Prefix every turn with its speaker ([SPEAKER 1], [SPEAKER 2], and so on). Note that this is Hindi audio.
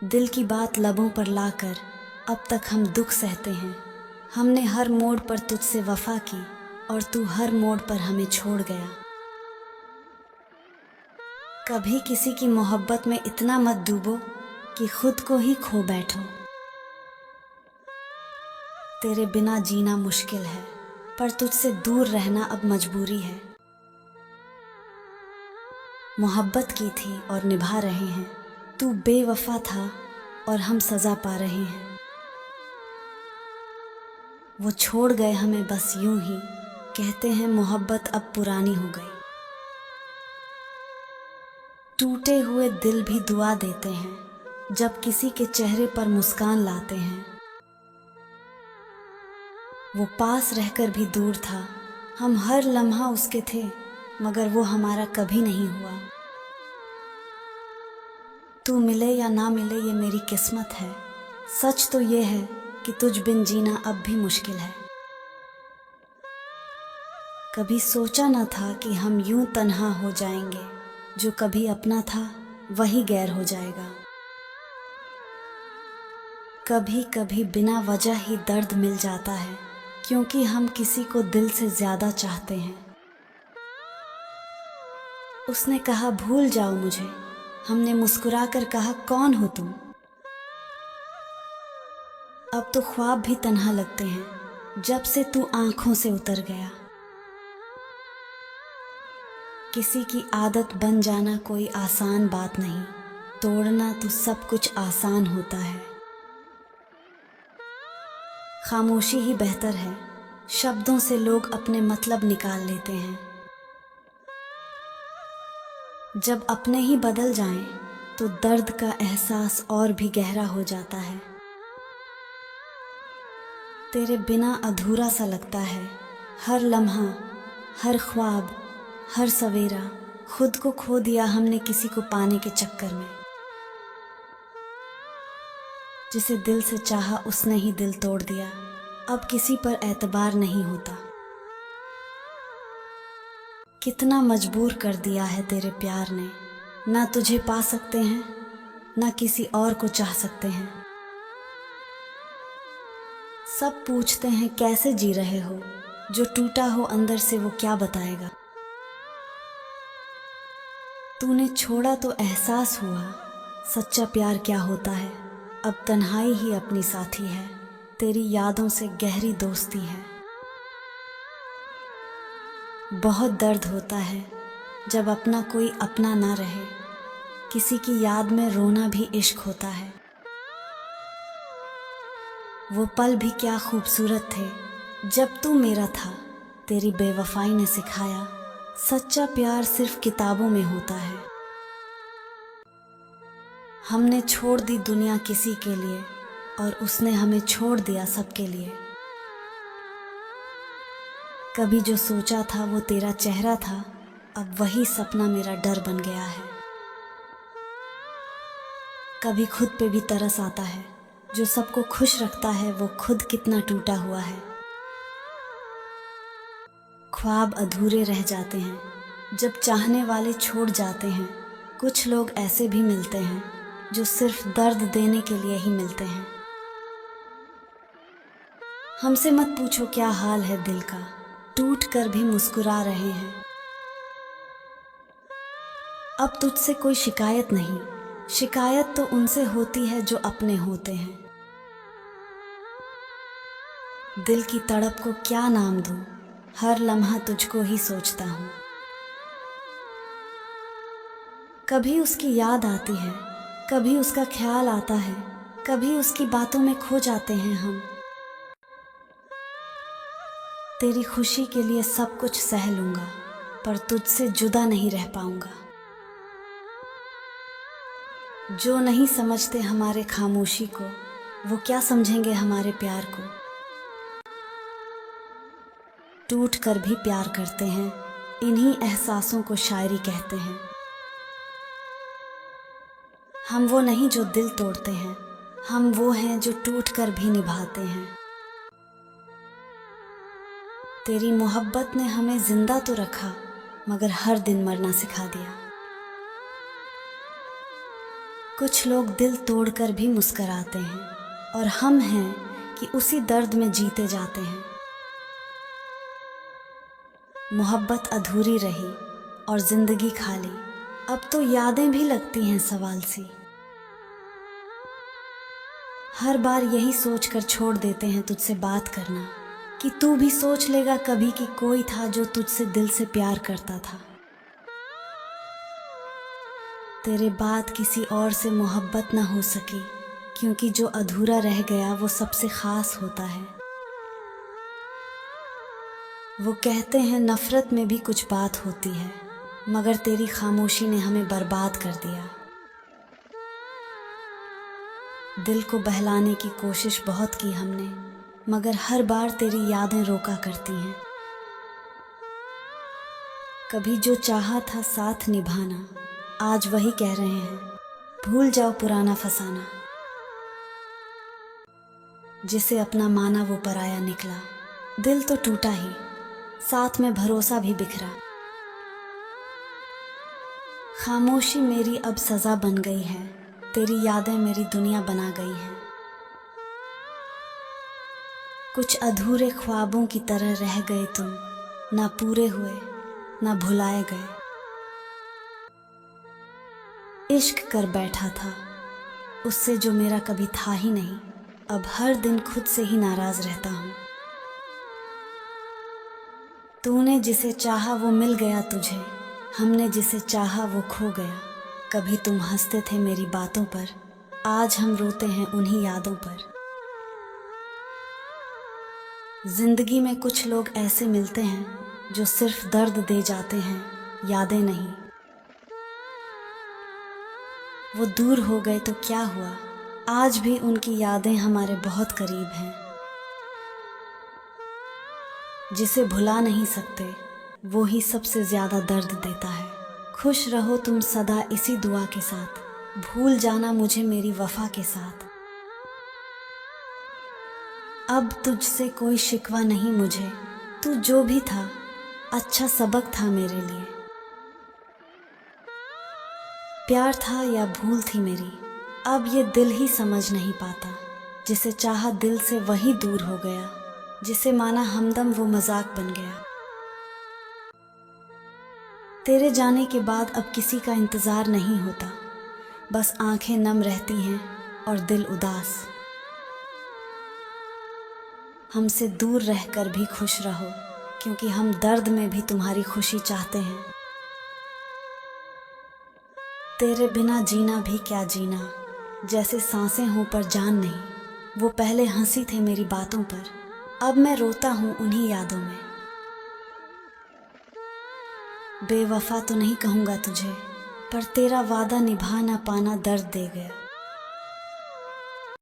[SPEAKER 1] दिल की बात लबों पर लाकर अब तक हम दुख सहते हैं। हमने हर मोड़ पर तुझसे वफा की और तू हर मोड़ पर हमें छोड़ गया। कभी किसी की मोहब्बत में इतना मत डूबो कि खुद को ही खो बैठो। तेरे बिना जीना मुश्किल है, पर तुझसे दूर रहना अब मजबूरी है। मोहब्बत की थी और निभा रहे हैं, तू बेवफा था और हम सजा पा रहे हैं। वो छोड़ गए हमें बस यूं ही, कहते हैं मोहब्बत अब पुरानी हो गई। टूटे हुए दिल भी दुआ देते हैं जब किसी के चेहरे पर मुस्कान लाते हैं। वो पास रहकर भी दूर था, हम हर लम्हा उसके थे, मगर वो हमारा कभी नहीं हुआ। तू मिले या ना मिले ये मेरी किस्मत है, सच तो ये है कि तुझ बिन जीना अब भी मुश्किल है। कभी सोचा न था कि हम यूं तन्हा हो जाएंगे, जो कभी अपना था वही गैर हो जाएगा। कभी कभी बिना वजह ही दर्द मिल जाता है, क्योंकि हम किसी को दिल से ज्यादा चाहते हैं। उसने कहा भूल जाओ मुझे, हमने मुस्कुराकर कहा कौन हो तुम। अब तो ख्वाब भी तन्हा लगते हैं जब से तू आंखों से उतर गया। किसी की आदत बन जाना कोई आसान बात नहीं, तोड़ना तो सब कुछ आसान होता है। खामोशी ही बेहतर है, शब्दों से लोग अपने मतलब निकाल लेते हैं। जब अपने ही बदल जाएं, तो दर्द का एहसास और भी गहरा हो जाता है। तेरे बिना अधूरा सा लगता है हर लम्हा, हर ख्वाब, हर सवेरा। खुद को खो दिया हमने किसी को पाने के चक्कर में। जिसे दिल से चाहा उसने ही दिल तोड़ दिया, अब किसी पर एतबार नहीं होता। कितना मजबूर कर दिया है तेरे प्यार ने, ना तुझे पा सकते हैं ना किसी और को चाह सकते हैं। सब पूछते हैं कैसे जी रहे हो, जो टूटा हो अंदर से वो क्या बताएगा। तूने छोड़ा तो एहसास हुआ सच्चा प्यार क्या होता है। अब तन्हाई ही अपनी साथी है, तेरी यादों से गहरी दोस्ती है। बहुत दर्द होता है जब अपना कोई अपना ना रहे, किसी की याद में रोना भी इश्क होता है। वो पल भी क्या खूबसूरत थे जब तू मेरा था, तेरी बेवफाई ने सिखाया सच्चा प्यार सिर्फ किताबों में होता है। हमने छोड़ दी दुनिया किसी के लिए और उसने हमें छोड़ दिया सबके लिए। कभी जो सोचा था वो तेरा चेहरा था, अब वही सपना मेरा डर बन गया है। कभी खुद पे भी तरस आता है, जो सबको खुश रखता है वो खुद कितना टूटा हुआ है। ख्वाब अधूरे रह जाते हैं जब चाहने वाले छोड़ जाते हैं। कुछ लोग ऐसे भी मिलते हैं जो सिर्फ दर्द देने के लिए ही मिलते हैं। हमसे मत पूछो क्या हाल है दिल का, टूट कर भी मुस्कुरा रहे हैं। अब तुझसे कोई शिकायत नहीं, शिकायत तो उनसे होती है जो अपने होते हैं। दिल की तड़प को क्या नाम दूं, हर लम्हा तुझको ही सोचता हूँ। कभी उसकी याद आती है, कभी उसका ख्याल आता है, कभी उसकी बातों में खो जाते हैं हम। तेरी खुशी के लिए सब कुछ सह लूंगा, पर तुझसे जुदा नहीं रह पाऊंगा। जो नहीं समझते हमारे खामोशी को, वो क्या समझेंगे हमारे प्यार को। टूट कर भी प्यार करते हैं, इन्हीं एहसासों को शायरी कहते हैं। हम वो नहीं जो दिल तोड़ते हैं, हम वो हैं जो टूट कर भी निभाते हैं। तेरी मोहब्बत ने हमें जिंदा तो रखा, मगर हर दिन मरना सिखा दिया। कुछ लोग दिल तोड़कर भी मुस्कराते हैं और हम हैं कि उसी दर्द में जीते जाते हैं। मोहब्बत अधूरी रही और जिंदगी खाली, अब तो यादें भी लगती हैं सवाल सी। हर बार यही सोचकर छोड़ देते हैं तुझसे बात करना, कि तू भी सोच लेगा कभी कि कोई था जो तुझसे दिल से प्यार करता था। तेरे बाद किसी और से मोहब्बत ना हो सकी, क्योंकि जो अधूरा रह गया वो सबसे खास होता है। वो कहते हैं नफरत में भी कुछ बात होती है, मगर तेरी खामोशी ने हमें बर्बाद कर दिया। दिल को बहलाने की कोशिश बहुत की हमने, मगर हर बार तेरी यादें रोका करती हैं। कभी जो चाहा था साथ निभाना, आज वही कह रहे हैं भूल जाओ पुराना फसाना। जिसे अपना माना वो पराया निकला, दिल तो टूटा ही, साथ में भरोसा भी बिखरा। खामोशी मेरी अब सजा बन गई है, तेरी यादें मेरी दुनिया बना गई हैं। कुछ अधूरे ख्वाबों की तरह रह गए तुम, ना पूरे हुए ना भुलाए गए। इश्क कर बैठा था उससे जो मेरा कभी था ही नहीं, अब हर दिन खुद से ही नाराज रहता हूँ। तूने जिसे चाहा वो मिल गया तुझे, हमने जिसे चाहा वो खो गया। कभी तुम हंसते थे मेरी बातों पर, आज हम रोते हैं उन्हीं यादों पर। जिंदगी में कुछ लोग ऐसे मिलते हैं जो सिर्फ दर्द दे जाते हैं, यादें नहीं। वो दूर हो गए तो क्या हुआ, आज भी उनकी यादें हमारे बहुत करीब हैं। जिसे भुला नहीं सकते वो ही सबसे ज्यादा दर्द देता है। खुश रहो तुम सदा इसी दुआ के साथ, भूल जाना मुझे मेरी वफा के साथ। अब तुझसे कोई शिकवा नहीं मुझे, तू जो भी था अच्छा सबक था मेरे लिए। प्यार था या भूल थी मेरी, अब ये दिल ही समझ नहीं पाता। जिसे चाहा दिल से वही दूर हो गया, जिसे माना हमदम वो मजाक बन गया। तेरे जाने के बाद अब किसी का इंतजार नहीं होता, बस आंखें नम रहती हैं और दिल उदास। हमसे दूर रहकर भी खुश रहो, क्योंकि हम दर्द में भी तुम्हारी खुशी चाहते हैं। तेरे बिना जीना भी क्या जीना, जैसे सांसें हों पर जान नहीं। वो पहले हंसी थे मेरी बातों पर, अब मैं रोता हूँ उन्हीं यादों में। बेवफा तो नहीं कहूँगा तुझे, पर तेरा वादा निभा ना पाना दर्द दे गया।